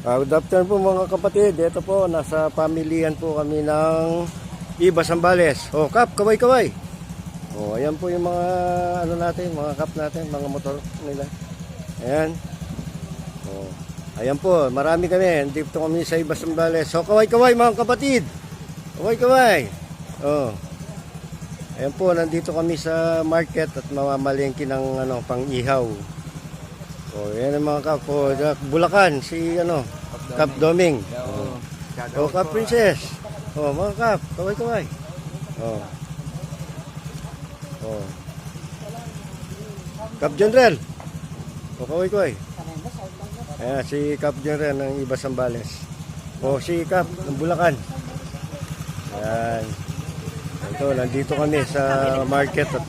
Good afternoon po mga kapatid. Ito po, nasa pamilyan po kami ng Iba Zambales. Oh, Kap, kaway-kaway. Oh, ayan po yung mga ano natin, mga kap natin, mga motor nila. Ayan. Oh, ayan po, marami kami. Dito kami sa Iba Zambales. So, kaway-kaway mga kapatid. Kaway-kaway. Oh. Ayan po, nandito kami sa market at mamamalengke ng ano, pang-ihaw. Oh, yan ang mga kap po. Bulacan, si ano, Kap Doming. Oh, Kap Princess. Oh, mga kap, kaway-kaway. Oh. Oh. Kap General. Oh, kaway-kaway. Ayan, si Kap General ng Iba Zambales. Oh, si Kap ng Bulacan. Ayan. Ito, nandito kami sa market at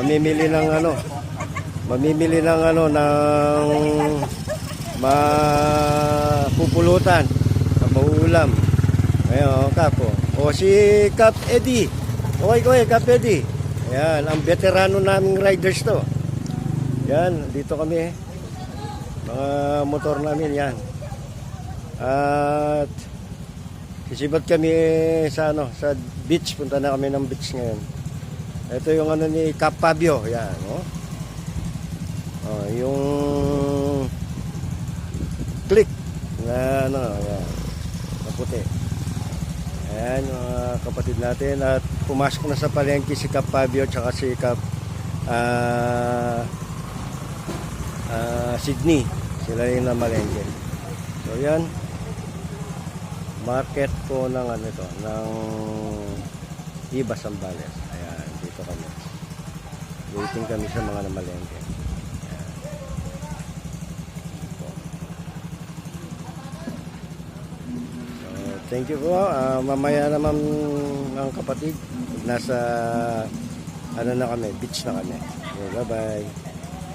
mamimili ng ano, ng mapupulutan, mauulam. Ayun, Kap. O si Kap Eddie. Okay, Kap Eddie. Ayan, ang veterano naming riders to. Yan, dito kami. Mga motor namin yan. At sisibat kami sa ano, sa beach. Punta na kami ng beach ngayon. Ito yung ano ni Kap Fabio. Yan, oh. Oh, yung click na ano, yan, na puti. Ayan, mga kapatid natin. At pumasok na sa palengke si Kap Fabio at si Kap Sydney. Sila yung namalengke. So yan, market po ng ano ito, ng Iba Zambales. Ayan, dito kami. Waiting kami sa mga namalengke. Thank you po. Mamaya naman ang kapatid, nasa ano na kami, beach na kami. Okay, bye-bye.